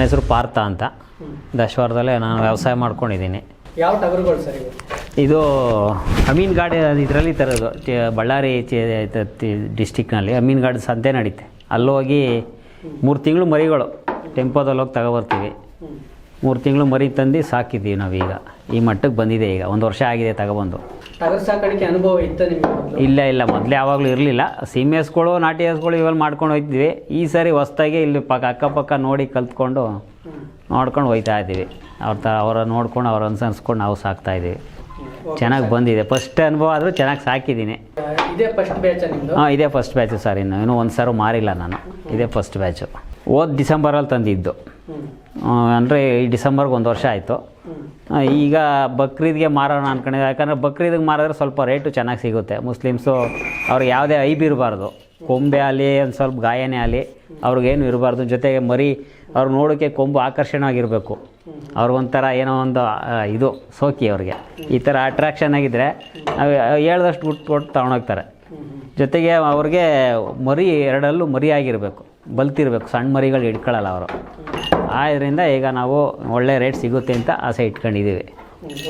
ಹೆಸರು ಪಾರ್ಥ ಅಂತ. ದಶವಾರದಲ್ಲೇ ನಾನು ವ್ಯವಸಾಯ ಮಾಡ್ಕೊಂಡಿದ್ದೀನಿ. ಯಾವ ಟಗರುಗಳು ಸರ್ ಇವು? ಇದು ಅಮೀನ್ಗಾಡ್ ಇದರಲ್ಲಿ ತರೋದು, ಬಳ್ಳಾರಿ ಡಿಸ್ಟಿಕ್ನಲ್ಲಿ ಅಮೀನ್ಗಾಡ್ ಸಂತೆ ನಡೀತೆ. ಅಲ್ಲೋಗಿ 3 ತಿಂಗಳು ಮರಿಗಳು ಟೆಂಪೋದಲ್ಲಿ ಹೋಗಿ ತಗೊಬರ್ತೀವಿ. 3 ತಿಂಗಳು ಮರಿ ತಂದು ಸಾಕಿದ್ದೀವಿ ನಾವೀಗ. ಈ ಮಟ್ಟಕ್ಕೆ ಬಂದಿದೆ, ಈಗ 1 ವರ್ಷ ಆಗಿದೆ ತಗೊಬಂದು. ಟಗರು ಸಾಕಾಣಿಕೆ ಅನುಭವ ಇತ್ತ ನಿಮಗೆ? ಇಲ್ಲ ಮೊದಲೇ ಯಾವಾಗಲೂ ಇರಲಿಲ್ಲ. ಸೀಮೆ ಹಸುಗಳು, ನಾಟಿ ಹಸುಗಳು ಇವೆಲ್ಲ ಮಾಡ್ಕೊಂಡು ಹೋಗ್ತಿದ್ವಿ. ಈ ಸಾರಿ ಹೊಸ್ದಾಗಿ ಇಲ್ಲಿ ಅಕ್ಕಪಕ್ಕ ನೋಡಿ ಕಲ್ತ್ಕೊಂಡು ನೋಡ್ಕೊಂಡು ಹೋಗ್ತಾ ಇದ್ದೀವಿ. ಅವರ ನೋಡ್ಕೊಂಡು ಅವ್ರ ಅನುಸರಿಸ್ಕೊಂಡು ನಾವು ಸಾಕ್ತಾಯಿದ್ದೀವಿ. ಚೆನ್ನಾಗಿ ಬಂದಿದೆ. ಫಸ್ಟ್ ಅನುಭವ ಆದರೂ ಚೆನ್ನಾಗಿ ಸಾಕಿದ್ದೀನಿ. ಇದೇ ಫಸ್ಟ್ ಬ್ಯಾಚ್ ನಿಮ್ಮದು? ಹಾಂ, ಇದೇ ಫಸ್ಟ್ ಬ್ಯಾಚು ಸರ್. ಇನ್ನೂ ಒಂದು ಸಾರು ಮಾರಿಲ್ಲ ನಾನು. ಇದೇ ಫಸ್ಟ್ ಬ್ಯಾಚು. ಹೋದ ಡಿಸೆಂಬರಲ್ಲಿ ತಂದಿದ್ದು, ಅಂದರೆ ಈ ಡಿಸೆಂಬರ್ಗೆ 1 ವರ್ಷ ಆಯಿತು. ಈಗ ಬಕ್ರೀದ್ಗೆ ಮಾರೋಣ ಅಂದ್ಕೊಂಡಿದ್ದೆ. ಯಾಕಂದರೆ ಬಕ್ರೀದಿಗೆ ಮಾರಿದ್ರೆ ಸ್ವಲ್ಪ ರೇಟು ಚೆನ್ನಾಗಿ ಸಿಗುತ್ತೆ. ಮುಸ್ಲಿಮ್ಸು ಅವ್ರಿಗೆ ಯಾವುದೇ ಐಬ್ ಇರಬಾರ್ದು, ಕೊಂಬೆ ಆಗಲಿ ಒಂದು ಸ್ವಲ್ಪ ಗಾಯನೇ ಆಗಲಿ ಅವ್ರಿಗೇನು ಇರಬಾರ್ದು. ಜೊತೆಗೆ ಮರಿ ಅವ್ರು ನೋಡೋಕ್ಕೆ ಕೊಂಬು ಆಕರ್ಷಣವಾಗಿರಬೇಕು. ಅವ್ರಿಗೊಂಥರ ಏನೋ ಒಂದು ಇದು ಸೋಕಿ ಅವ್ರಿಗೆ. ಈ ಥರ ಅಟ್ರಾಕ್ಷನ್ ಆಗಿದ್ದರೆ ನಾವು ಹೇಳ್ದಷ್ಟು ಕೊಟ್ಟು ತೊಗೊಂಡೋಗ್ತಾರೆ. ಜೊತೆಗೆ ಅವ್ರಿಗೆ ಮರಿ ಎರಡಲ್ಲೂ ಮರಿ ಆಗಿರಬೇಕು, ಬಲ್ತಿರಬೇಕು. ಸಣ್ಣ ಮರಿಗಳು ಇಟ್ಕೊಳ್ಳಲ್ಲ ಅವರು. ಆದ್ದರಿಂದ ಈಗ ನಾವು ಒಳ್ಳೆ ರೇಟ್ ಸಿಗುತ್ತೆ ಅಂತ ಆಸೆ ಇಟ್ಕೊಂಡಿದ್ದೀವಿ.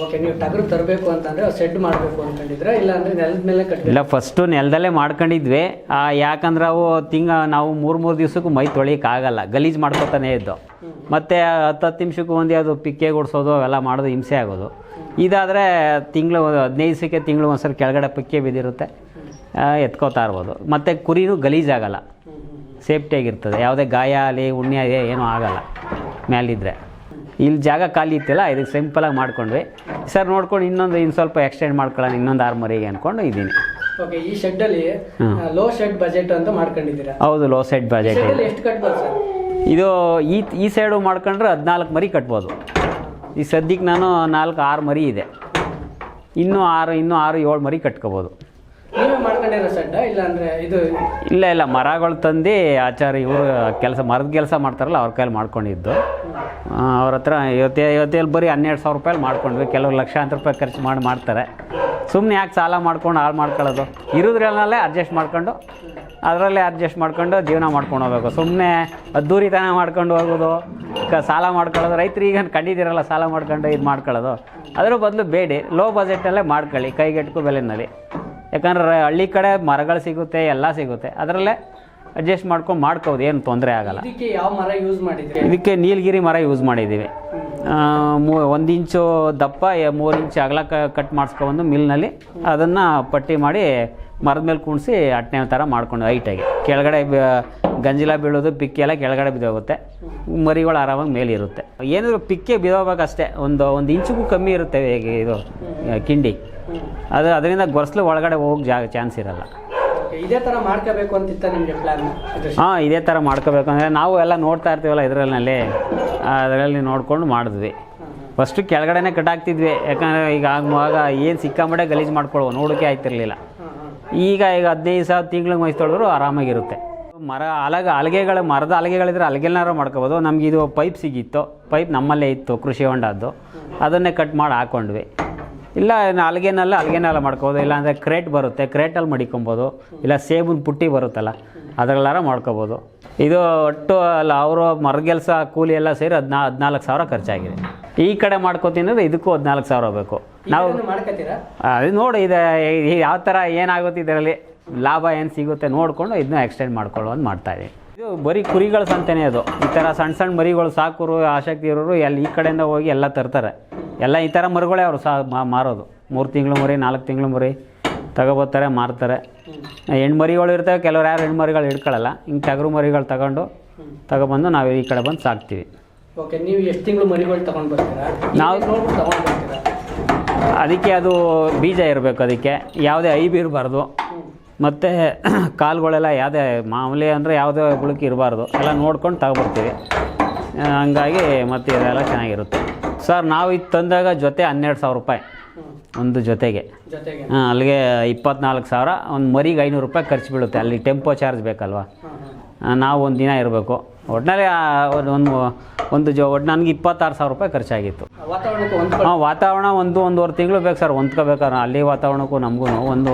ಓಕೆ, ನೀವು ಟಗರು ತರಬೇಕು ಅಂತಂದರೆ ಸೆಡ್ ಮಾಡಬೇಕು ಅಂದ್ಕೊಂಡಿದ್ರೆ, ಇಲ್ಲ ಅಂದರೆ ನೆಲದ ಮೇಲೆ ಕಟ್ಟಿ? ಇಲ್ಲ, ಫಸ್ಟು ನೆಲದಲ್ಲೇ ಮಾಡ್ಕೊಂಡಿದ್ವಿ. ಯಾಕಂದ್ರೆ ಅವು ನಾವು 3 ದಿವ್ಸಕ್ಕೂ ಮೈ ತೊಳಿಯೋಕ್ಕಾಗಲ್ಲ, ಗಲೀಜು ಮಾಡ್ಕೊತಾನೆ ಇದ್ದು. ಮತ್ತು 10 ನಿಮಿಷಕ್ಕೂ ಒಂದು ಅದು ಪಿಕ್ಕೆ ಗುಡಿಸೋದು ಅವೆಲ್ಲ ಮಾಡೋದು ಹಿಂಸೆ ಆಗೋದು. ಇದಾದರೆ ತಿಂಗಳು 15 ದಿವಸಕ್ಕೆ ತಿಂಗಳು ಒಂದ್ಸರಿ ಕೆಳಗಡೆ ಪಿಕ್ಕೆ ಬಿದ್ದಿರುತ್ತೆ, ಎತ್ಕೋತಾ ಇರ್ಬೋದು. ಮತ್ತು ಕುರಿನೂ ಗಲೀಜಾಗಲ್ಲ, ಸೇಫ್ಟಿಯಾಗಿರ್ತದೆ. ಯಾವುದೇ ಗಾಯ ಆಗಲಿ ಉಣ್ಣೆ ಆಗಲಿ ಏನೂ ಆಗಲ್ಲ ಮೇಲಿದ್ದರೆ. ಇಲ್ಲಿ ಜಾಗ ಖಾಲಿ ಇತ್ತಿಲ್ಲ, ಇದಕ್ಕೆ ಸಿಂಪಲಾಗಿ ಮಾಡ್ಕೊಂಡ್ವಿ. ಸರ್ ನೋಡ್ಕೊಂಡು ಇನ್ನು ಸ್ವಲ್ಪ ಎಕ್ಸ್ಟೆಂಡ್ ಮಾಡ್ಕೊಳ್ಳೋಣ, ಇನ್ನೊಂದು 6 ಮರಿಗೆ ಅಂದ್ಕೊಂಡು ಇದ್ದೀನಿ. ಓಕೆ, ಈ ಶೆಡ್ಡಲ್ಲಿ ಲೋ ಶೆಡ್ ಬಜೆಟ್ ಅಂತ ಮಾಡ್ಕೊಂಡಿದ್ದೀರಾ? ಹೌದು, ಲೋ ಶೆಡ್ ಬಜೆಟ್. ಎಷ್ಟು ಕಟ್ಬೋದು ಸರ್ ಇದು? ಈ ಸೈಡು ಮಾಡ್ಕೊಂಡ್ರೆ 14 ಮರಿ ಕಟ್ಬೋದು. ಈ ಸದ್ಯಕ್ಕೆ ನಾನು 4-6 ಮರಿ ಇದೆ. ಇನ್ನೂ 6-7 ಮರಿ ಕಟ್ಕೋಬೋದು. ನೀವೇ ಮಾಡ್ಕೊಂಡಿರೋ ಶೆಡ್ಡ? ಇಲ್ಲ ಅಂದರೆ ಇದು? ಇಲ್ಲ, ಮರಗಳು ತಂದು ಆಚಾರ್ಯ ಇವರು ಮರದ ಕೆಲಸ ಮಾಡ್ತಾರಲ್ಲ ಅವ್ರ ಕೈಲಿ ಮಾಡ್ಕೊಂಡಿದ್ದು. ಅವ್ರ ಹತ್ರ ಇವತ್ತೇಲಿ ಬರೀ 12,000 ರೂಪಾಯಿ ಮಾಡ್ಕೊಂಡ್ವಿ. ಕೆಲವರು ಲಕ್ಷಾಂತರ ರೂಪಾಯಿ ಖರ್ಚು ಮಾಡ್ತಾರೆ. ಸುಮ್ಮನೆ ಯಾಕೆ ಸಾಲ ಮಾಡ್ಕೊಂಡು ಹಾಳು ಮಾಡ್ಕೊಳ್ಳೋದು? ಇರೋದ್ರಲ್ಲೇ ಅಡ್ಜಸ್ಟ್ ಮಾಡ್ಕೊಂಡು ಅದರಲ್ಲೇ ಅಡ್ಜಸ್ಟ್ ಮಾಡ್ಕೊಂಡು ಜೀವನ ಮಾಡ್ಕೊಂಡು ಹೋಗ್ಬೇಕು. ಸುಮ್ಮನೆ ಅದ್ದೂರಿತನ ಮಾಡ್ಕೊಂಡು ಹೋಗೋದು, ಸಾಲ ಮಾಡ್ಕೊಳ್ಳೋದು. ರೈತರು ಈಗ ಕಂಡಿದ್ದೀರಲ್ಲ ಸಾಲ ಮಾಡ್ಕೊಂಡು ಇದು ಮಾಡ್ಕೊಳ್ಳೋದು. ಅದರ ಬದಲು ಬೇಡಿ, ಲೋ ಬಜೆಟಲ್ಲೇ ಮಾಡ್ಕೊಳ್ಳಿ, ಕೈಗೆಟುಕು ಬೆಲೆಯಲ್ಲಿ. ಯಾಕಂದ್ರೆ ಹಳ್ಳಿ ಕಡೆ ಮರಗಳು ಸಿಗುತ್ತೆ, ಎಲ್ಲ ಸಿಗುತ್ತೆ, ಅದರಲ್ಲೇ ಅಡ್ಜಸ್ಟ್ ಮಾಡ್ಕೋಬೋದು, ಏನು ತೊಂದರೆ ಆಗೋಲ್ಲ. ಇದಕ್ಕೆ ಯಾವ ಮರ ಯೂಸ್ ಮಾಡಿದ್ದೀವಿ? ಇದಕ್ಕೆ ನೀಲಗಿರಿ ಮರ ಯೂಸ್ ಮಾಡಿದ್ದೀವಿ. 1 ಇಂಚು ದಪ್ಪ 3 ಇಂಚು ಅಗಲ ಕಟ್ ಮಾಡಿಸ್ಕೊಬಂದು ಮಿಲ್ನಲ್ಲಿ ಅದನ್ನು ಪಟ್ಟಿ ಮಾಡಿ ಮರದ ಮೇಲೆ ಕುಣಿಸಿ ಅಟ್ನೆ ಥರ ಮಾಡ್ಕೊಂಡು ಹೈಟಾಗಿ ಕೆಳಗಡೆ ಗಂಜಿಲ ಬೀಳೋದು, ಪಿಕ್ಕಿ ಎಲ್ಲ ಕೆಳಗಡೆ ಬಿದ್ದೋಗುತ್ತೆ. ಮರಿಗಳು ಆರಾಮಾಗಿ ಮೇಲೆ ಇರುತ್ತೆ. ಏನಾದರೂ ಪಿಕ್ಕೆ ಬಿದ್ದೋಗ್ಬೇಕಷ್ಟೇ. ಒಂದು ಇಂಚಿಗೂ ಕಮ್ಮಿ ಇರುತ್ತೆ ಇದು ಕಿಂಡಿ. ಅದರಿಂದ ಗೊರ್ಸ್ಲು ಒಳಗಡೆ ಹೋಗಿ ಚಾನ್ಸ್ ಇರಲ್ಲ. ಇದೇ ಥರ ಮಾಡ್ಕೋಬೇಕು ಅಂತಿತ್ತ ನಿಮಗೆ ಪ್ಲ್ಯಾನ್? ಹಾಂ, ಇದೇ ಥರ ಮಾಡ್ಕೋಬೇಕು ಅಂದರೆ ನಾವು ಎಲ್ಲ ನೋಡ್ತಾ ಇರ್ತೀವಲ್ಲ ಅದರಲ್ಲಿ ನೋಡ್ಕೊಂಡು ಮಾಡಿದ್ವಿ. ಫಸ್ಟು ಕೆಳಗಡೆನೇ ಕಟ್ಟಾಕ್ತಿದ್ವಿ. ಯಾಕಂದರೆ ಈಗ ಆಗ ಏನು ಸಿಕ್ಕಾಮಡೆ ಗಲೀಜು ಮಾಡ್ಕೊಳ್ಳುವ ನೋಡೋಕ್ಕೆ ಆಯ್ತಿರಲಿಲ್ಲ. ಈಗ 15,000 ತಿಂಗ್ಳಿಗೆ ಮೈಸ್ತೊಳಿದ್ರು ಆರಾಮಾಗಿರುತ್ತೆ. ಮರದ ಹಲಗೆಗಳಿದ್ರೆ ಹಲಗೆನಾರು ಮಾಡ್ಕೋಬೋದು. ನಮ್ಗೆ ಇದು ಪೈಪ್ ಸಿಗಿತ್ತು, ಪೈಪ್ ನಮ್ಮಲ್ಲೇ ಇತ್ತು, ಕೃಷಿ ಹೊಂಡದ್ದು. ಅದನ್ನೇ ಕಟ್ ಮಾಡಿ ಹಾಕ್ಕೊಂಡ್ವಿ. ಇಲ್ಲ ಹಲಗೆನೆಲ್ಲ ಮಾಡ್ಕೋಬೋದು. ಇಲ್ಲಾಂದರೆ ಕ್ರೇಟ್ ಬರುತ್ತೆ, ಕ್ರೇಟಲ್ಲಿ ಮಡಿಕೊಬೋದು. ಇಲ್ಲ ಸೇಬಿನ ಪುಟ್ಟಿ ಬರುತ್ತಲ್ಲ ಅದರಲ್ಲಾರ ಮಾಡ್ಕೋಬೋದು. ಇದು ಒಟ್ಟು ಅವರು ಮರಗೆಲ್ಸ ಕೂಲಿ ಎಲ್ಲ ಸೇರಿ 14,000 ಖರ್ಚಾಗಿದೆ. ಈ ಕಡೆ ಮಾಡ್ಕೋತೀನಿ ಇದಕ್ಕೂ 14,000 ಬೇಕು. ನಾವು ಅದು ನೋಡಿ ಇದು ಯಾವ ಥರ ಏನಾಗುತ್ತೆ, ಇದರಲ್ಲಿ ಲಾಭ ಏನು ಸಿಗುತ್ತೆ ನೋಡಿಕೊಂಡು ಇದನ್ನ ಎಕ್ಸ್ಟೆಂಡ್ ಮಾಡ್ಕೊಳ್ಳೋದು ಮಾಡ್ತಾಯಿದ್ದೀವಿ. ಇದು ಬರೀ ಕುರಿಗಳ ಸಂತೆನೇ ಅದು. ಈ ಥರ ಸಣ್ಣ ಮರಿಗಳು ಸಾಕೋರು, ಆಸಕ್ತಿ ಇರೋರು ಈ ಕಡೆಯಿಂದ ಹೋಗಿ ಎಲ್ಲ ತರ್ತಾರೆ. ಎಲ್ಲ ಈ ಥರ ಮರಿಗಳೇ ಅವರು ಮಾರೋದು. 3 ತಿಂಗಳು ಮರಿ, 4 ತಿಂಗಳು ಮರಿ ತಗೊಬರ್ತಾರೆ, ಮಾರ್ತಾರೆ. ಹೆಣ್ಮರಿಗಳು ಇರ್ತವೆ, ಕೆಲವ್ರು ಯಾರು ಹೆಣ್ಮರಿಗಳು ಹಿಡ್ಕೊಳ್ಳಲ್ಲ. ಹಿಂಗೆ ಟಗರು ಮರಿಗಳು ತಗೊಬಂದು ನಾವು ಈ ಕಡೆ ಬಂದು ಸಾಕ್ತೀವಿ. ಓಕೆ, ನೀವು ಎಷ್ಟು ತಿಂಗಳು ಮರಿಗಳು ತೊಗೊಂಡು ಬರ್ತೀರಾ? ನಾವು ತೊಗೊಂಡು ಬರ್ತೀರಾ? ಅದಕ್ಕೆ ಅದು ಬೀಜ ಇರಬೇಕು, ಅದಕ್ಕೆ ಯಾವುದೇ ಐಬ್ ಇರಬಾರ್ದು. ಮತ್ತು ಕಾಲುಗಳೆಲ್ಲ ಯಾವುದೇ ಮಾಮೂಲಿ ಅಂದರೆ ಯಾವುದೇ ಗುಳುಕಿ ಇರಬಾರ್ದು. ಎಲ್ಲ ನೋಡ್ಕೊಂಡು ತಗೊಬರ್ತೀವಿ. ಹಂಗಾಗಿ ಮತ್ತು ಇದೆಲ್ಲ ಚೆನ್ನಾಗಿರುತ್ತೆ. ಸರ್ ನಾವು ಇದು ತಂದಾಗ ಜೊತೆ 12,000 ರೂಪಾಯಿ ಒಂದು ಜೊತೆಗೆ. ಅಲ್ಲಿಗೆ 24,000. ಒಂದು ಮರಿಗೆ 500 ರೂಪಾಯಿ ಖರ್ಚು ಬೀಳುತ್ತೆ. ಅಲ್ಲಿ ಟೆಂಪೋ ಚಾರ್ಜ್ ಬೇಕಲ್ವ, ನಾವು ಒಂದು ದಿನ ಇರಬೇಕು. ಒಟ್ಟಿನಲ್ಲಿ ಒಟ್ಟು ನನಗೆ 26,000 ರೂಪಾಯಿ ಖರ್ಚಾಗಿತ್ತು. ವಾತಾವರಣ 1-1.5 ತಿಂಗಳು ಬೇಕು ಸರ್ ಹೊಂದ್ಕೋಬೇಕಾದ್ರೆ. ಅಲ್ಲಿ ವಾತಾವರಣಕ್ಕೂ ನಮಗೂ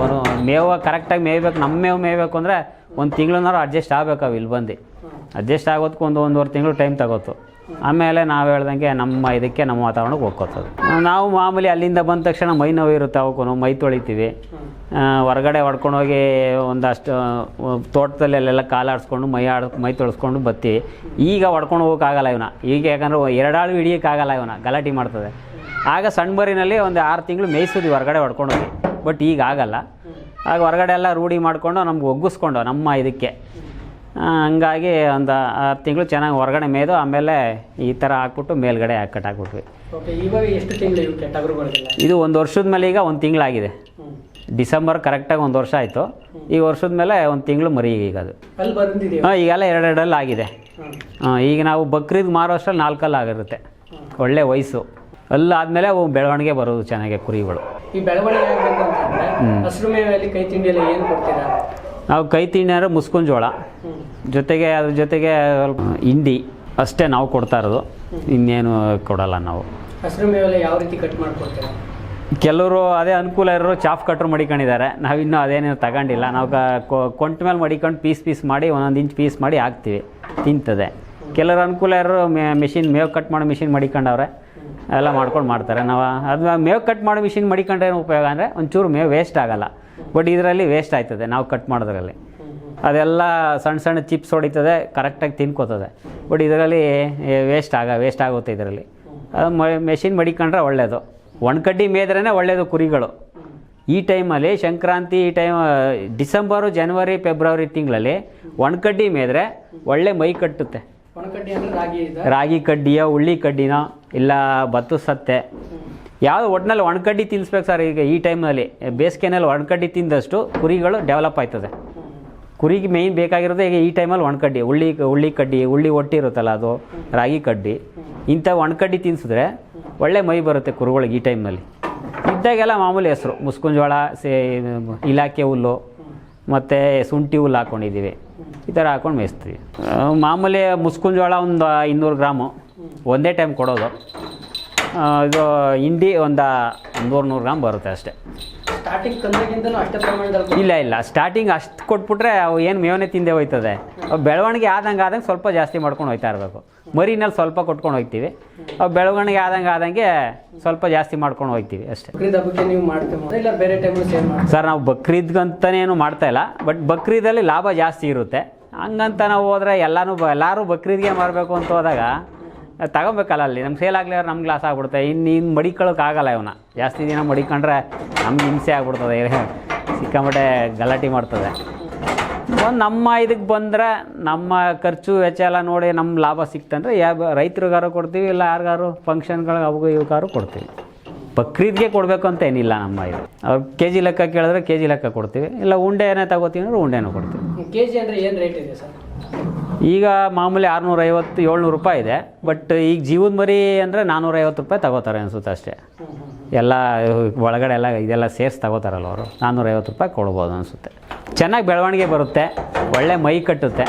ಮೇವು ಕರೆಕ್ಟಾಗಿ ಮೇಯ್ಬೇಕು. ನಮ್ಮ ಮೇವು ಮೇಯ್ಬೇಕು ಅಂದರೆ 1 ತಿಂಗಳನ್ನಾರು ಅಡ್ಜಸ್ಟ್ ಆಗಬೇಕು. ಅವು ಇಲ್ಲಿ ಬಂದು ಅಡ್ಜಸ್ಟ್ ಆಗೋದಕ್ಕೂ 1-1.5 ತಿಂಗಳು ಟೈಮ್ ತಗೋತು. ಆಮೇಲೆ ನಾವು ಹೇಳ್ದಂಗೆ ನಮ್ಮ ಇದಕ್ಕೆ ನಮ್ಮ ವಾತಾವರಣಕ್ಕೆ ಹೋಗ್ಕೋತದೆ. ನಾವು ಮಾಮೂಲಿ ಅಲ್ಲಿಂದ ಬಂದ ತಕ್ಷಣ ಮೈ ನೋವು ಇರುತ್ತೆ, ಅವಕ್ಕೂ ಮೈ ತೊಳಿತೀವಿ. ಹೊರಗಡೆ ಹೊಡ್ಕೊಂಡೋಗಿ ಒಂದಷ್ಟು ತೋಟದಲ್ಲಿ ಅಲ್ಲೆಲ್ಲ ಕಾಲಾಡಿಸ್ಕೊಂಡು ಮೈ ತೊಳೆಸ್ಕೊಂಡು ಬರ್ತೀವಿ. ಈಗ ಹೊಡ್ಕೊಂಡು ಹೋಗೋಕ್ಕಾಗಲ್ಲ ಇವನ, ಈಗ ಯಾಕಂದ್ರೆ 2 ಆಳು ಹಿಡಿಯೋಕ್ಕಾಗಲ್ಲ ಇವನ, ಗಲಾಟೆ ಮಾಡ್ತದೆ. ಆಗ ಸಣ್ಣ ಬರಿನಲ್ಲಿ ಒಂದು 6 ತಿಂಗಳು ಮೇಯಿಸಿದ್ವಿ ಹೊರಗಡೆ ಹೊಡ್ಕೊಂಡೋಗಿ. ಬಟ್ ಈಗ ಆಗಲ್ಲ. ಆಗ ಹೊರಗಡೆ ಎಲ್ಲ ರೂಢಿ ಮಾಡಿಕೊಂಡು ನಮ್ಗೆ ಒಗ್ಗಿಸ್ಕೊಂಡು ನಮ್ಮ ಇದಕ್ಕೆ, ಹಂಗಾಗಿ ಒಂದು 6 ತಿಂಗಳು ಚೆನ್ನಾಗಿ ಹೊರಗಡೆ ಮೇಯ್ದು ಆಮೇಲೆ ಈ ಥರ ಹಾಕ್ಬಿಟ್ಟು ಮೇಲ್ಗಡೆ ಕಟ್ಟಾಕ್ಬಿಟ್ವಿ. ಇವಾಗ ಎಷ್ಟು ತಿಂಗಳು ಇವಕ್ಕೆ ಟಗರುಗಳಿಗೆಲ್ಲ? ಇದು 1 ವರ್ಷದ ಮೇಲೆ ಈಗ 1 ತಿಂಗಳಾಗಿದೆ. ಡಿಸೆಂಬರ್ ಕರೆಕ್ಟಾಗಿ 1 ವರ್ಷ ಆಯಿತು. ಈ ವರ್ಷದ ಮೇಲೆ 1 ತಿಂಗಳು ಮರಿ ಈಗ ಅದು. ಅಲ್ಲಿ ಬಂದಿದೆಯಾ? ಹಾಂ, ಈಗೆಲ್ಲ 2 ಆಗಿದೆ. ಈಗ ನಾವು ಬಕ್ರೀದ್ ಮಾರೋ ಅಷ್ಟರಲ್ಲಿ 4 ಆಗಿರುತ್ತೆ. ಒಳ್ಳೆ ವಯಸ್ಸು. ಅಲ್ಲಾದಮೇಲೆ ಅವು ಬೆಳವಣಿಗೆ ಬರೋದು ಚೆನ್ನಾಗಿ ಕುರಿಗಳು. ಈ ಬೆಳವಣಿಗೆ ಆಗಬೇಕು ಅಂತಂದರೆ ಹಸಿರು ಮೇವೆಯಲ್ಲಿ ಕೈ ತಿಂಡಿಯಲ್ಲಿ ಏನು ಕೊಡ್ತೀರಾ? ನಾವು ಕೈ ತಿಂಡಿ ಅಂದರೆ ಮುಸ್ಕಿನ ಜೋಳ ಜೊತೆಗೆ, ಅದ್ರ ಜೊತೆಗೆ ಸ್ವಲ್ಪ ಹಿಂಡಿ ಅಷ್ಟೇ ನಾವು ಕೊಡ್ತಾ ಇರೋದು, ಇನ್ನೇನು ಕೊಡಲ್ಲ ನಾವು. ಹಸಿರು ಮೇವೆಲ್ಲ ಯಾವ ರೀತಿ ಕಟ್ ಮಾಡಿಕೊಡ್ತೀರಾ? ಕೆಲವರು ಅದೇ ಅನುಕೂಲ ಇರೋರು ಚಾಫ್ ಕಟ್ರು ಮಡಿಕೊಂಡಿದ್ದಾರೆ. ನಾವಿನ್ನೂ ಅದೇನೇನು ತಗೊಂಡಿಲ್ಲ. ನಾವು ಕೊಂಟ ಮೇಲೆ ಮಡಿಕೊಂಡು ಪೀಸ್ ಮಾಡಿ 1 ಇಂಚ್ ಪೀಸ್ ಮಾಡಿ ಹಾಕ್ತೀವಿ, ತಿಂತದೆ. ಕೆಲವರು ಅನುಕೂಲ ಇರೋರು ಮಿಷಿನ್ ಮೇವು ಕಟ್ ಮಾಡೋ ಮಿಷಿನ್ ಮಡಿಕೊಂಡವ್ರೆ, ಎಲ್ಲ ಮಾಡ್ಕೊಂಡು ಮಾಡ್ತಾರೆ. ನಾವು ಅದು ಮೇವು ಕಟ್ ಮಾಡೋ ಮಿಷಿನ್ ಮಡಿಕೊಂಡ್ರೆ ಏನು ಉಪಯೋಗ ಅಂದರೆ ಒಂಚೂರು ಮೇವು ವೇಸ್ಟ್ ಆಗೋಲ್ಲ. ಬಟ್ ಇದರಲ್ಲಿ ವೇಸ್ಟ್ ಆಯ್ತದೆ ನಾವು ಕಟ್ ಮಾಡೋದ್ರಲ್ಲಿ. ಅದೆಲ್ಲ ಸಣ್ಣ ಸಣ್ಣ ಚಿಪ್ಸ್ ಹೊಡಿತದೆ, ಕರೆಕ್ಟಾಗಿ ತಿನ್ಕೋತದೆ. ಬಟ್ ಇದರಲ್ಲಿ ವೇಸ್ಟ್ ಆಗುತ್ತೆ ಇದರಲ್ಲಿ. ಅದು ಮೆಷಿನ್ ಮಡಿಕೊಂಡ್ರೆ ಒಳ್ಳೆಯದು. ಒಣಕಡ್ಡಿ ಮೇದ್ರೇ ಒಳ್ಳೆಯದು ಕುರಿಗಳು. ಈ ಟೈಮಲ್ಲಿ ಸಂಕ್ರಾಂತಿ ಈ ಟೈಮ್ ಡಿಸೆಂಬರು, ಜನವರಿ, ಫೆಬ್ರವರಿ ತಿಂಗಳಲ್ಲಿ ಒಣಕಡ್ಡಿ ಮೇದ್ರೆ ಒಳ್ಳೆ ಮೈ ಕಟ್ಟುತ್ತೆ. ಒಣಕಡ್ಡಿ ಅಂದರೆ ರಾಗಿ ಕಡ್ಡಿಯೋ, ಉಳ್ಳಿ ಕಡ್ಡಿನೋ, ಇಲ್ಲ ಭತ್ತದ ಸತ್ತೆ, ಯಾವುದು ಒಟ್ಟಿನಲ್ಲಿ ಒಣಕಡ್ಡಿ ತಿನ್ನಿಸ್ಬೇಕು ಸರ್. ಈಗ ಈ ಟೈಮ್ನಲ್ಲಿ ಬೇಸಿಗೆನಲ್ಲಿ ಒಣಕಡ್ಡಿ ತಿಂದಷ್ಟು ಕುರಿಗಳು ಡೆವಲಪ್ ಆಯ್ತದೆ. ಕುರಿಗೆ ಮೇಯ್ನ್ ಬೇಕಾಗಿರೋದು ಈಗ ಈ ಟೈಮಲ್ಲಿ ಒಣಕಡ್ಡಿ, ಉಳ್ಳಿ ಕಡ್ಡಿ, ಉಳ್ಳಿ ಒಟ್ಟಿರುತ್ತಲ್ಲ ಅದು, ರಾಗಿ ಕಡ್ಡಿ, ಇಂಥ ಒಣಕಡ್ಡಿ ತಿನ್ನಿಸಿದ್ರೆ ಒಳ್ಳೆ ಮೈ ಬರುತ್ತೆ ಕುರುಗಳಿಗೆ. ಈ ಟೈಮ್ನಲ್ಲಿ ಇದ್ದಾಗೆಲ್ಲ ಮಾಮೂಲಿ ಹೆಸರು ಮುಸ್ಕಿನ ಜೋಳ, ಇಲಾಖೆ ಹುಲ್ಲು ಮತ್ತು ಶುಂಠಿ ಹುಲ್ಲು ಹಾಕ್ಕೊಂಡಿದ್ದೀವಿ. ಈ ಥರ ಹಾಕ್ಕೊಂಡು ಮೇಯಿಸ್ತೀವಿ. ಮಾಮೂಲಿ ಮುಸ್ಕಿನ ಜೋಳ ಒಂದು 200 ಗ್ರಾಮು ಒಂದೇ ಟೈಮ್ ಕೊಡೋದು. ಇದು ಹಿಂಡಿ ಒಂದು 100 ಗ್ರಾಮ್ ಬರುತ್ತೆ ಅಷ್ಟೇ. ಸ್ಟಾರ್ಟಿಂಗ್ ತಂದಾಗಿಂದನೂ ಅಷ್ಟೇ ಪ್ರಮಾಣದಲ್ಲಿ? ಇಲ್ಲ, ಸ್ಟಾರ್ಟಿಂಗ್ ಅಷ್ಟು ಕೊಟ್ಬಿಟ್ರೆ ಅವು ಏನು ಮೇವನೆ ತಿಂದೇ ಹೋಯ್ತದೆ. ಬೆಳವಣಿಗೆ ಆದಂಗೆ ಸ್ವಲ್ಪ ಜಾಸ್ತಿ ಮಾಡ್ಕೊಂಡು ಹೋಗ್ತಾ ಇರಬೇಕು. ಮರಿನಲ್ಲಿ ಸ್ವಲ್ಪ ಕೊಟ್ಕೊಂಡು ಹೋಗ್ತೀವಿ, ಅವು ಬೆಳವಣಿಗೆ ಆದಂಗೆ ಸ್ವಲ್ಪ ಜಾಸ್ತಿ ಮಾಡ್ಕೊಂಡು ಹೋಗ್ತೀವಿ ಅಷ್ಟೇ. ಬಕ್ರೀದ್ ಹಬ್ಬಕ್ಕೆ ನೀವು ಮಾಡ್ತೀವಿ ಇಲ್ಲ ಬೇರೆ ಟೈಮಲ್ಲಿ ಸೇಲ್ ಮಾಡ್ತೀವಿ? ಸರ್, ನಾವು ಬಕ್ರೀದ್ಗಂತಲೇ ಏನು ಮಾಡ್ತಾಯಿಲ್ಲ. ಬಟ್ ಬಕ್ರೀದಲ್ಲಿ ಲಾಭ ಜಾಸ್ತಿ ಇರುತ್ತೆ. ಹಂಗಂತ ನಾವು ಹೋದರೆ ಎಲ್ಲರೂ ಬಕ್ರೀದ್ಗೆ ಮಾರಬೇಕು ಅಂತ ಹೋದಾಗ ತಗೋಬೇಕಲ್ಲ, ಅಲ್ಲಿ ನಮ್ಗೆ ಸೇಲ್ ಆಗಲಿ ಅವ್ರು ನಮ್ಗೆ ಲಾಸ್ ಆಗ್ಬಿಡುತ್ತೆ. ಇನ್ನು ಮಡಿಕೊಳ್ಳೋಕ್ಕಾಗಲ್ಲ ಇವನ್ನ. ಜಾಸ್ತಿ ದಿನ ಮಡಿಕೊಂಡ್ರೆ ನಮ್ಗೆ ಹಿಂಸೆ ಆಗ್ಬಿಡ್ತದೆ, ಸಿಕ್ಕಾಮಟ್ಟೆ ಗಲಾಟೆ ಮಾಡ್ತದೆ. ಒಂದು ನಮ್ಮ ಇದಕ್ಕೆ ಬಂದರೆ ನಮ್ಮ ಖರ್ಚು ವೆಚ್ಚ ಎಲ್ಲ ನೋಡಿ ನಮ್ಮ ಲಾಭ ಸಿಕ್ತಂದ್ರೆ ರೈತರಿಗಾರು ಕೊಡ್ತೀವಿ, ಇಲ್ಲ ಯಾರಿಗಾರು ಫಂಕ್ಷನ್ಗಳಿಗೆ ಅವಗೂ ಇವಗಾರು ಕೊಡ್ತೀವಿ. ಬಕ್ರೀದ್ಗೆ ಕೊಡಬೇಕು ಅಂತ ಏನಿಲ್ಲ ನಮ್ಮ ಇದು. ಅವ್ರು ಕೆಜಿ ಲೆಕ್ಕ ಕೇಳಿದ್ರೆ ಕೆಜಿ ಲೆಕ್ಕ ಕೊಡ್ತೀವಿ, ಇಲ್ಲ ಉಂಡೆನೇ ತಗೋತೀವಿ ಅಂದ್ರೆ ಉಂಡೆನೂ ಕೊಡ್ತೀವಿ. ಕೆಜಿ ಅಂದರೆ ಏನು ರೇಟ್ ಇದೆ ಸರ್? ಈಗ ಮಾಮೂಲಿ 650-700 ರೂಪಾಯಿ ಇದೆ. ಬಟ್ ಈಗ ಜೀವದ ಮರಿ ಅಂದರೆ 450 ರೂಪಾಯಿ ತಗೋತಾರೆ ಅನಿಸುತ್ತೆ ಅಷ್ಟೇ. ಎಲ್ಲ ಒಳಗಡೆ ಎಲ್ಲ ಇದೆಲ್ಲ ಸೇರಿಸಿ ತಗೋತಾರಲ್ಲ ಅವರು, 450 ರೂಪಾಯಿ ಕೊಡ್ಬೋದು ಅನಿಸುತ್ತೆ. ಚೆನ್ನಾಗಿ ಬೆಳವಣಿಗೆ ಬರುತ್ತೆ, ಒಳ್ಳೆ ಮೈ ಕಟ್ಟುತ್ತೆ,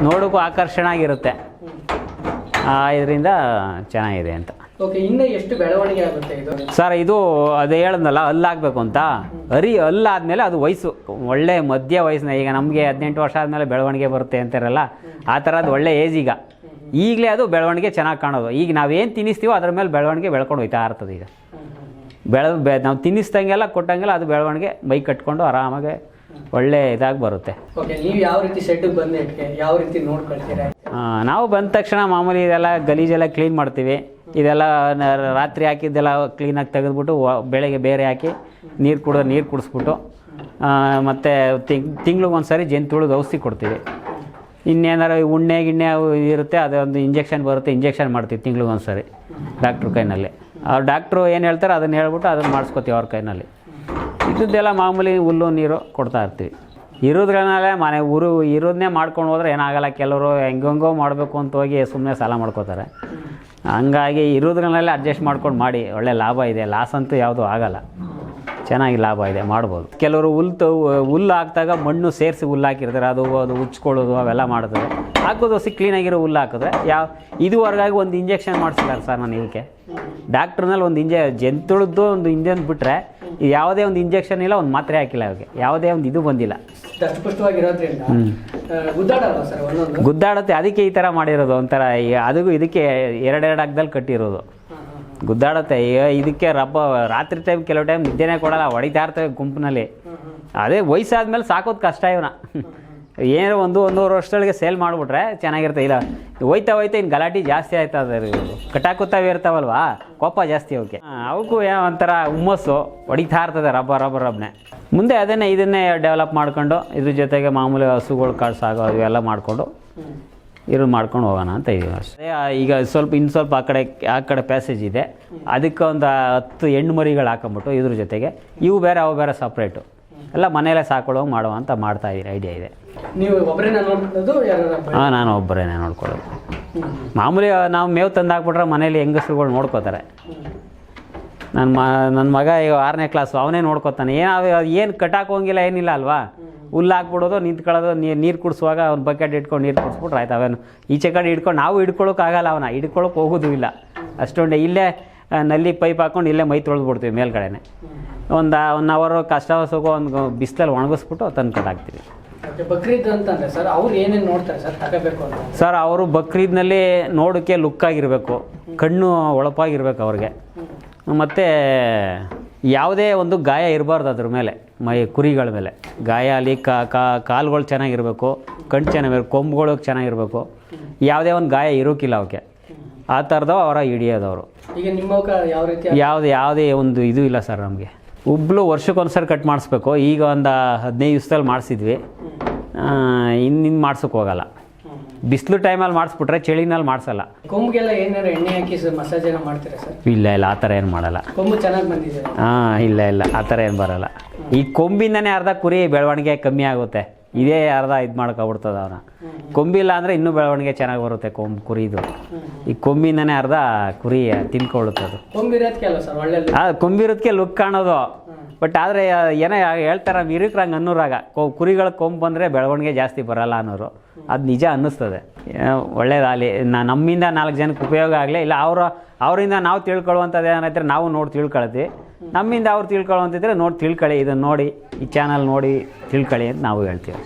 ನೋಡೋಕ್ಕೂ ಆಕರ್ಷಣೆ ಆಗಿರುತ್ತೆ. ಇದರಿಂದ ಚೆನ್ನಾಗಿದೆ ಅಂತ. ಓಕೆ, ಇನ್ನು ಎಷ್ಟು ಬೆಳವಣಿಗೆ ಆಗುತ್ತೆ ಇದು? ಸರ್, ಇದು ಅದೇ ಹೇಳಿದ್ನಲ್ಲ, ಹಲ್ಲಾಗಬೇಕು ಅಂತ. ಹಲ್ಲಾದಮೇಲೆ ಅದು ವಯಸ್ಸು ಒಳ್ಳೆ ಮಧ್ಯ ವಯಸ್ಸಿನ, ಈಗ ನಮಗೆ 18 ವರ್ಷ ಆದಮೇಲೆ ಬೆಳವಣಿಗೆ ಬರುತ್ತೆ ಅಂತಾರಲ್ಲ, ಆ ಥರದ್ದು ಒಳ್ಳೆ ಏಜ್ ಈಗಲೇ ಅದು ಬೆಳವಣಿಗೆ ಚೆನ್ನಾಗಿ ಕಾಣೋದು. ಈಗ ನಾವೇನು ತಿನ್ನಿಸ್ತೀವೋ ಅದ್ರ ಮೇಲೆ ಬೆಳವಣಿಗೆ ಬೆಳ್ಕೊಂಡು ಹೋಗ್ತಾ ಇರ್ತದೆ. ಈಗ ನಾವು ತಿನ್ನಿಸ್ದಂಗೆಲ್ಲ ಕೊಟ್ಟಂಗೆಲ್ಲ ಅದು ಬೆಳವಣಿಗೆ ಮೈ ಕಟ್ಕೊಂಡು ಆರಾಮಾಗಿ ಒಳ್ಳೆ ಇದಾಗಿ ಬರುತ್ತೆ. ಓಕೆ, ನೀವು ಯಾವ ರೀತಿ ಸೆಟ್ಟಿಗೆ ಬಂದು ಯಾವ ರೀತಿ ನೋಡ್ಕೊಳ್ತೀರಾ? ನಾವು ಬಂದ ತಕ್ಷಣ ಮಾಮೂಲಿ ಇದೆಲ್ಲ ಗಲೀಜೆಲ್ಲ ಕ್ಲೀನ್ ಮಾಡ್ತೀವಿ. ಇದೆಲ್ಲ ರಾತ್ರಿ ಹಾಕಿದ್ದೆಲ್ಲ ಕ್ಲೀನಾಗಿ ತೆಗೆದುಬಿಟ್ಟು ಬೆಳಗ್ಗೆ ಬೇರೆ ಹಾಕಿ ನೀರು ಕುಡಿಸ್ಬಿಟ್ಟು ಮತ್ತು ತಿಂಗ್ಳಿಗೊಂದು ಸಾರಿ ಜಂತುಳಿದ ಔಷಧಿ ಕೊಡ್ತೀವಿ. ಇನ್ನೇನಾರು ಉಣ್ಣೆ ಗಿಣ್ಣೆ ಇರುತ್ತೆ, ಅದೊಂದು ಇಂಜೆಕ್ಷನ್ ಬರುತ್ತೆ, ಇಂಜೆಕ್ಷನ್ ಮಾಡ್ತೀವಿ ತಿಂಗ್ಳಿಗೊಂದು ಸಾರಿ ಡಾಕ್ಟ್ರ್ ಕೈನಲ್ಲಿ. ಅವ್ರು ಡಾಕ್ಟ್ರು ಏನು ಹೇಳ್ತಾರೆ ಅದನ್ನು ಹೇಳ್ಬಿಟ್ಟು ಅದನ್ನು ಮಾಡಿಸ್ಕೊತೀವಿ ಅವ್ರ ಕೈನಲ್ಲಿ. ಇದ್ದದ್ದೆಲ್ಲ ಮಾಮೂಲಿ ಹುಲ್ಲು ನೀರು ಕೊಡ್ತಾ ಇರ್ತೀವಿ. ಇರೋದ್ರಲ್ಲೇ ಇರೋದನ್ನೇ ಮಾಡ್ಕೊಂಡು ಹೋದ್ರೆ ಏನಾಗಲ್ಲ. ಕೆಲವರು ಹೆಂಗೋ ಮಾಡಬೇಕು ಅಂತ ಹೋಗಿ ಸುಮ್ಮನೆ ಸಾಲ ಮಾಡ್ಕೋತಾರೆ. ಹಂಗಾಗಿ ಇರೋದ್ರಲ್ಲೇ ಅಡ್ಜಸ್ಟ್ ಮಾಡ್ಕೊಂಡು ಮಾಡಿ ಒಳ್ಳೆ ಲಾಭ ಇದೆ. ಲಾಸ್ ಅಂತೂ ಯಾವುದೂ ಆಗಲ್ಲ, ಚೆನ್ನಾಗಿ ಲಾಭ ಇದೆ, ಮಾಡ್ಬೋದು. ಕೆಲವರು ಹುಲ್ಲು ಹಾಕಿದಾಗ ಮಣ್ಣು ಸೇರಿಸಿ ಹುಲ್ಲು ಹಾಕಿರ್ತಾರೆ, ಅದು ಉಚ್ಕೊಳ್ಳೋದು ಅವೆಲ್ಲ ಮಾಡ್ತಾರೆ. ಹಾಕೋದು ಕ್ಲೀನಾಗಿರೋ ಹುಲ್ಲು ಹಾಕಿದ್ರೆ ಇದುವರೆಗಾಗಿ ಒಂದು ಇಂಜೆಕ್ಷನ್ ಮಾಡಿಸಿಲ್ಲ ಸರ್ ನಾನು ಇವಕ್ಕೆ. ಡಾಕ್ಟ್ರ್ನಲ್ಲಿ ಒಂದು ಜಂತುಳದ್ದು ಒಂದು ಇಂಜೆನ್ ಬಿಟ್ಟರೆ ಯಾವುದೇ ಒಂದು ಇಂಜೆಕ್ಷನ್ ಇಲ್ಲ, ಒಂದು ಮಾತ್ರೆ ಹಾಕಿಲ್ಲ. ಅವಕ್ಕೆ ಯಾವುದೇ ಒಂದು ಇದು ಬಂದಿಲ್ಲ. ದಷ್ಟಪುಷ್ಟವಾಗಿರೋದ್ರಿಂದ ಗುದ್ದಾಡಲ್ವಾ ಸರ್ ಒಂದೊಂದು? ಗುದ್ದಾಡುತ್ತೆ, ಅದಕ್ಕೆ ಈ ಥರ ಮಾಡಿರೋದು ಒಂಥರ. ಅದಕ್ಕೂ ಇದಕ್ಕೆ ಎರಡೆರಡು ಅಗ್ದಲ್ಲಿ ಕಟ್ಟಿರೋದು. ಗುದ್ದಾಡುತ್ತೆ. ಇದಕ್ಕೆ ರಾತ್ರಿ ಟೈಮ್ ಕೆಲವು ಟೈಮ್ ನಿದ್ದೆನೇ ಕೊಡಲ್ಲ, ಹೊಡಿತಾ ಇರ್ತವೆ ಗುಂಪಿನಲ್ಲಿ. ಅದೇ ವಯಸ್ಸಾದ್ಮೇಲೆ ಸಾಕೋದು ಕಷ್ಟ ಇವನ. ಏನೋ ಒಂದೂವರೆ ವರ್ಷದೊಳಗೆ ಸೇಲ್ ಮಾಡಿಬಿಟ್ರೆ ಚೆನ್ನಾಗಿರುತ್ತೆ. ಇಲ್ಲ ಹೋಯ್ತಾ ಇನ್ನು ಗಲಾಟೆ ಜಾಸ್ತಿ ಆಯ್ತದೆ. ಕಟಾಕುತ್ತಾವೆ ಇರ್ತಾವಲ್ವಾ, ಕೋಪ ಜಾಸ್ತಿ ಅವಕ್ಕೆ. ಅವಕ್ಕೂ ಏನೋ ಒಂಥರ ಹುಮ್ಮಸ್ಸು, ಹೊಡಿತಾ ಇರ್ತದೆ ರಬ್ಬನೆ. ಮುಂದೆ ಇದನ್ನೇ ಡೆವಲಪ್ ಮಾಡ್ಕೊಂಡು ಇದ್ರ ಜೊತೆಗೆ ಮಾಮೂಲಿ ಹಸುಗಳು ಸಾಗೋ ಇವೆಲ್ಲ ಮಾಡಿಕೊಂಡು ಮಾಡ್ಕೊಂಡು ಹೋಗೋಣ ಅಂತ ಇದೀವಿ ಅಷ್ಟೇ. ಈಗ ಇನ್ನು ಸ್ವಲ್ಪ ಆ ಕಡೆ ಪ್ಯಾಸೇಜ್ ಇದೆ, ಅದಕ್ಕೆ ಒಂದು 10 ಹೆಣ್ಣು ಮರಿಗಳು ಹಾಕೊಂಬಿಟ್ಟು ಇದ್ರ ಜೊತೆಗೆ ಇವು ಬೇರೆ ಅವು ಬೇರೆ ಸಪ್ರೇಟು ಎಲ್ಲ ಮನೆಯಲ್ಲೇ ಸಾಕೊಳ್ಳೋ ಮಾಡುವ ಅಂತ ಮಾಡ್ತಾ ಇದ್ದೀರಿ. ಐಡಿಯಾ ಇದೆ. ನೀವು ಒಬ್ಬರೇನ ನೋಡ್ಕೊಳ್ಳೋದು? ಹಾಂ, ನಾನು ಒಬ್ಬರೇನೆ ನೋಡ್ಕೊಳ್ಳೋದು. ಮಾಮೂಲಿ ನಾವು ಮೇವು ತಂದು ಹಾಕ್ಬಿಟ್ರೆ ಮನೇಲಿ ಹೆಂಗಸ್ರುಗಳು ನೋಡ್ಕೋತಾರೆ. ನನ್ನ ಮಗ ಈಗ 6ನೇ ಕ್ಲಾಸು, ಅವನೇ ನೋಡ್ಕೊತಾನೆ. ಏನು ಕಟ್ಟಾಕೋಂಗಿಲ್ಲ, ಏನಿಲ್ಲ ಅಲ್ವಾ. ಹುಲ್ಲು ಹಾಕ್ಬಿಡೋದು, ನಿಂತ್ಕೊಳ್ಳೋದು, ನೀರು ಕುಡಿಸುವಾಗ ಒಂದು ಬಕೆಟ್ ಇಟ್ಕೊಂಡು ನೀರು ಕುಡಿಸ್ಬಿಟ್ರೆ ಆಯ್ತು. ಅವೇನು ಈಚೆ ಕಡೆ ಹಿಡ್ಕೊಂಡು ನಾವು ಹಿಡ್ಕೊಳ್ಳೋಕ್ಕಾಗಲ್ಲ, ಹಿಡ್ಕೊಳ್ಳೋಕೆ ಹೋಗೋದು ಇಲ್ಲ. ಅಷ್ಟೊಂದೇ ಇಲ್ಲೇ ನಲ್ಲಿ ಪೈಪ್ ಹಾಕ್ಕೊಂಡು ಇಲ್ಲೇ ಮೈ ತೊಳೆದ್ಬಿಡ್ತೀವಿ ಮೇಲ್ಗಡೆನೆ. ಒಂದು 1 ಅವರ್ ಕಷ್ಟ ಸುಗೋ ಒಂದು ಬಿಸಿಲಲ್ಲಿ ಒಣಗಿಸ್ಬಿಟ್ಟು ತಂದು ಕಟ್ಟಾಕ್ತೀವಿ. ಬಕ್ರೀದ್ ಅಂತಂದರೆ ಸರ್ ಅವ್ರು ಏನೇನು ನೋಡ್ತಾರೆ ಸರ್ ತಗೋಬೇಕು ಅಂತ? ಸರ್ ಅವರು ಬಕ್ರೀದ್ನಲ್ಲಿ ನೋಡೋಕ್ಕೆ ಲುಕ್ಕಾಗಿರಬೇಕು, ಕಣ್ಣು ಹೊಳಪಾಗಿರ್ಬೇಕು ಅವ್ರಿಗೆ. ಮತ್ತು ಯಾವುದೇ ಒಂದು ಗಾಯ ಇರಬಾರ್ದು ಅದ್ರ ಮೇಲೆ, ಕುರಿಗಳ ಮೇಲೆ ಗಾಯ ಅಲ್ಲಿ ಕಾಲುಗಳು ಚೆನ್ನಾಗಿರಬೇಕು, ಕಣ್ಣು ಚೆನ್ನಾಗಿರ್ಬೇಕು, ಕೊಂಬುಗಳು ಚೆನ್ನಾಗಿರಬೇಕು, ಯಾವುದೇ ಒಂದು ಗಾಯ ಇರೋಕ್ಕಿಲ್ಲ ಅವಕ್ಕೆ. ಆ ಥರದವು ಅವರ ಹಿಡಿಯೋದವರು. ಈಗ ನಿಮ್ಮ ಯಾವ ರೀತಿ ಯಾವುದೇ ಒಂದು ಇದು ಇಲ್ಲ ಸರ್ ನಮಗೆ. ಒಬ್ಬಳು ವರ್ಷಕ್ಕೊಂದ್ಸರಿ ಕಟ್ ಮಾಡಿಸ್ಬೇಕು. ಈಗ ಒಂದು 15 ದಿವಸದಲ್ಲಿ ಮಾಡಿಸಿದ್ವಿ, ಇನ್ನು ಮಾಡ್ಸೋಕೆ ಹೋಗಲ್ಲ. ಬಿಸಿಲು ಟೈಮಲ್ಲಿ ಮಾಡಿಸ್ಬಿಟ್ರೆ ಚಳಿನಲ್ಲಿ ಮಾಡಿಸಲ್ಲ. ಕೊಂಬಿಗೆಲ್ಲ ಏನಾರು ಎಣ್ಣೆ ಹಾಕಿ ಮಸಾಜ್ ಏನೋ ಮಾಡ್ತೀರಾ ಸರ್? ಇಲ್ಲ ಆ ಥರ ಏನು ಮಾಡಲ್ಲ. ಕೊಂಬು ಚೆನ್ನಾಗಿ ಬಂದಿದೆ? ಇಲ್ಲ ಆ ಥರ ಏನು ಬರಲ್ಲ. ಈ ಕೊಂಬಿಂದನೇ ಅರ್ಧ ಕುರಿ ಬೆಳವಣಿಗೆ ಕಮ್ಮಿ ಆಗುತ್ತೆ, ಇದೇ ಅರ್ಧ ಇದು ಮಾಡ್ಕೊಬಿಡ್ತದೆ ಅವನ. ಕೊಂಬಿಲ್ಲ ಅಂದರೆ ಇನ್ನೂ ಬೆಳವಣಿಗೆ ಚೆನ್ನಾಗಿ ಬರುತ್ತೆ ಕುರಿದು. ಈ ಕೊಂಬಿಂದನೇ ಅರ್ಧ ಕುರಿ ತಿನ್ಕೊಳ್ಳುತ್ತೆ ಅದು. ಕೊಂಬಿರೋದಕ್ಕೆ ಲುಕ್ ಕಾಣೋದು. ಬಟ್ ಆದರೆ ಏನೋ ಹೇಳ್ತಾರೆ ಮಿರಿಕ್ರಂಗೆ ಅನ್ನೋರಾಗ ಕುರಿಗಳ ಕೊಂಬು ಬಂದರೆ ಬೆಳವಣಿಗೆ ಜಾಸ್ತಿ ಬರಲ್ಲ ಅನ್ನೋರು. ಅದು ನಿಜ ಅನ್ನಿಸ್ತದೆ. ಒಳ್ಳೇದಾಗಲಿ, ನಮ್ಮಿಂದ 4 ಜನಕ್ಕೆ ಉಪಯೋಗ ಆಗಲಿ. ಇಲ್ಲ ಅವರಿಂದ ನಾವು ತಿಳ್ಕೊಳ್ಳುವಂಥದ್ದು ಏನಾಯ್ತಾರೆ ನಾವು ನೋಡಿ ತಿಳ್ಕೊಳ್ತೀವಿ. ನಮ್ಮಿಂದ ಅವ್ರು ತಿಳ್ಕೊಳ್ಳುವಂತಿದ್ರೆ ನೋಡಿ ತಿಳ್ಕೊಳ್ಳಿ, ಇದನ್ನು ನೋಡಿ ಈ ಚಾನಲ್ ನೋಡಿ ತಿಳ್ಕೊಳ್ಳಿ ಅಂತ ನಾವು ಹೇಳ್ತೀವಿ.